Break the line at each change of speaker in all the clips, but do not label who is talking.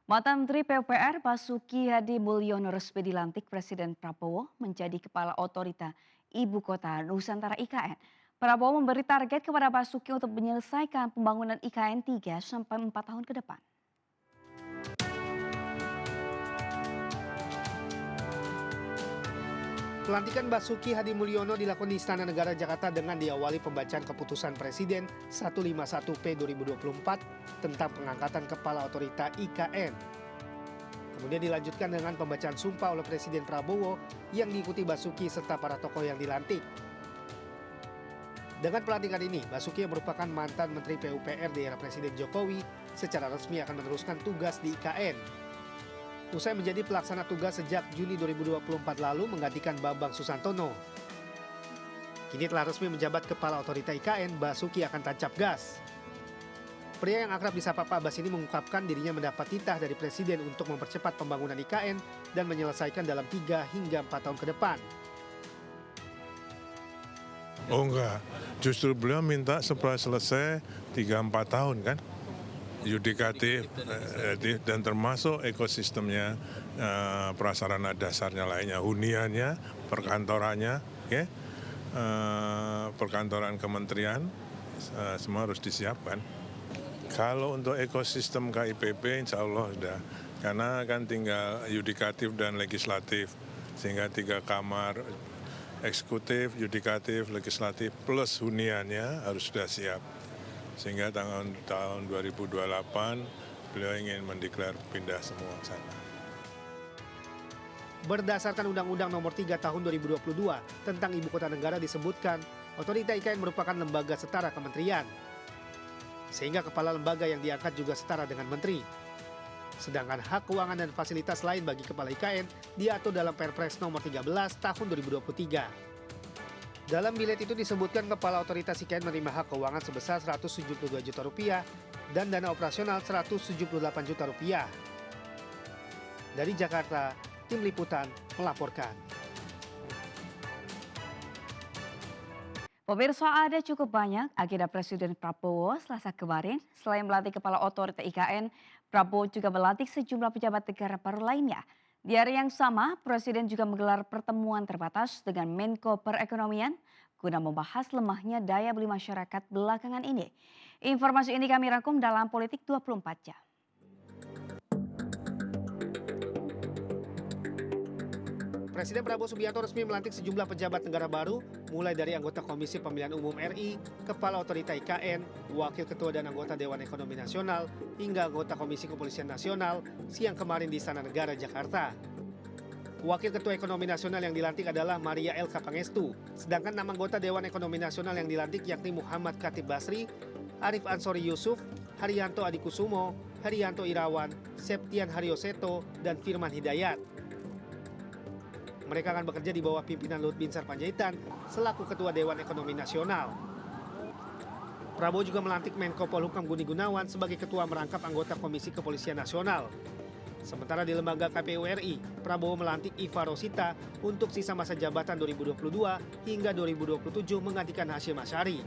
Mantan Menteri PUPR Basuki Hadi Mulyono resmi dilantik Presiden Prabowo menjadi Kepala Otorita Ibu Kota Nusantara IKN. Prabowo memberi target kepada Basuki untuk menyelesaikan pembangunan IKN 3 sampai 4 tahun ke depan.
Pelantikan Basuki Hadi Mulyono dilakukan di Istana Negara Jakarta dengan diawali pembacaan keputusan Presiden 151P 2024 tentang pengangkatan Kepala Otorita IKN. Kemudian dilanjutkan dengan pembacaan sumpah oleh Presiden Prabowo yang diikuti Basuki serta para tokoh yang dilantik. Dengan pelantikan ini, Basuki yang merupakan mantan Menteri PUPR di era Presiden Jokowi secara resmi akan meneruskan tugas di IKN. Usai menjadi pelaksana tugas sejak Juni 2024 lalu menggantikan Bambang Susantono. Kini telah resmi menjabat Kepala Otorita IKN, Basuki akan tancap gas. Pria yang akrab disapa Pak Bas ini mengungkapkan dirinya mendapat titah dari Presiden untuk mempercepat pembangunan IKN dan menyelesaikan dalam 3 hingga 4 tahun ke depan.
Oh enggak, justru beliau minta supaya selesai 3-4 tahun kan. Yudikatif dan termasuk ekosistemnya, prasarana dasarnya lainnya, huniannya, perkantorannya, perkantoran kementerian, semua harus disiapkan. Kalau untuk ekosistem KIPP insya Allah sudah, karena kan tinggal yudikatif dan legislatif, sehingga 3 kamar, eksekutif, yudikatif, legislatif, plus huniannya harus sudah siap. Sehingga tahun 2028 beliau ingin mendeklar pindah semua ke sana.
Berdasarkan Undang-Undang Nomor 3 Tahun 2022 tentang Ibu Kota Negara disebutkan, Otorita IKN merupakan lembaga setara kementerian. Sehingga kepala lembaga yang diangkat juga setara dengan menteri. Sedangkan hak keuangan dan fasilitas lain bagi kepala IKN diatur dalam Perpres Nomor 13 Tahun 2023. Dalam bilet itu disebutkan Kepala Otoritas IKN menerima hak keuangan sebesar Rp172 juta dan dana operasional Rp178 juta. Dari Jakarta, Tim Liputan melaporkan.
Pemirsa, ada cukup banyak agenda Presiden Prabowo Selasa kemarin. Selain melantik Kepala Otorita IKN, Prabowo juga melantik sejumlah pejabat negara baru lainnya. Di hari yang sama, Presiden juga menggelar pertemuan terbatas dengan Menko Perekonomian guna membahas lemahnya daya beli masyarakat belakangan ini. Informasi ini kami rangkum dalam Politik 24 Jam.
Presiden Prabowo Subianto resmi melantik sejumlah pejabat negara baru, mulai dari anggota Komisi Pemilihan Umum RI, Kepala Otorita IKN, Wakil Ketua dan anggota Dewan Ekonomi Nasional, hingga anggota Komisi Kepolisian Nasional siang kemarin di Istana Negara, Jakarta. Wakil Ketua Ekonomi Nasional yang dilantik adalah Maria Elka Pangestu, sedangkan 6 anggota Dewan Ekonomi Nasional yang dilantik yakni Muhammad Khatib Basri, Arif Ansori Yusuf, Haryanto Adikusumo, Haryanto Irawan, Septian Haryoseto, dan Firman Hidayat. Mereka akan bekerja di bawah pimpinan Luhut Binsar Panjaitan selaku Ketua Dewan Ekonomi Nasional. Prabowo juga melantik Menko Polhukam Budi Gunawan sebagai Ketua merangkap anggota Komisi Kepolisian Nasional. Sementara di lembaga KPU RI, Prabowo melantik Iva Rosita untuk sisa masa jabatan 2022 hingga 2027 menggantikan Hasyim Asyari.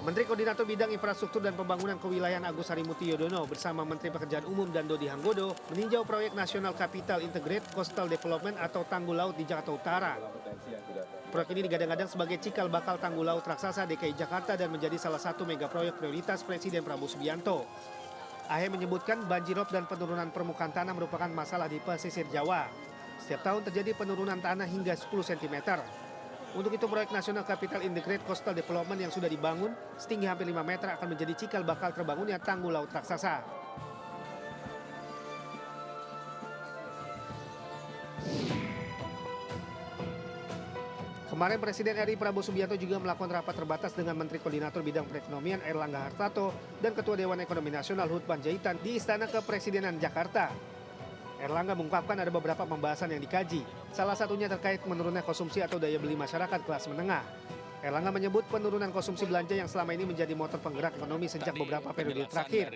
Menteri Koordinator Bidang Infrastruktur dan Pembangunan Kewilayahan Agus Harimurti Yudhoyono bersama Menteri Pekerjaan Umum dan Dodi Hanggodo meninjau proyek National Capital Integrated Coastal Development atau Tanggul Laut di Jakarta Utara. Proyek ini digadang-gadang sebagai cikal bakal tanggul laut raksasa DKI Jakarta dan menjadi salah satu mega proyek prioritas Presiden Prabowo Subianto. AHE menyebutkan banjirop dan penurunan permukaan tanah merupakan masalah di pesisir Jawa. Setiap tahun terjadi penurunan tanah hingga 10 cm. Untuk itu proyek National Capital Integrated Coastal Development yang sudah dibangun setinggi hampir 5 meter akan menjadi cikal bakal terbangunnya tanggul laut raksasa. Kemarin Presiden RI Prabowo Subianto juga melakukan rapat terbatas dengan Menteri Koordinator Bidang Perekonomian Airlangga Hartarto dan Ketua Dewan Ekonomi Nasional Luhut Panjaitan di Istana Kepresidenan Jakarta. Erlangga mengungkapkan ada beberapa pembahasan yang dikaji, salah satunya terkait menurunnya konsumsi atau daya beli masyarakat kelas menengah. Erlangga menyebut penurunan konsumsi belanja yang selama ini menjadi motor penggerak ekonomi sejak beberapa periode terakhir.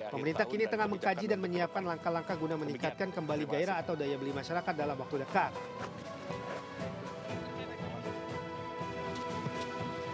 Pemerintah kini tengah mengkaji dan menyiapkan langkah-langkah guna meningkatkan kembali gairah atau daya beli masyarakat dalam waktu dekat.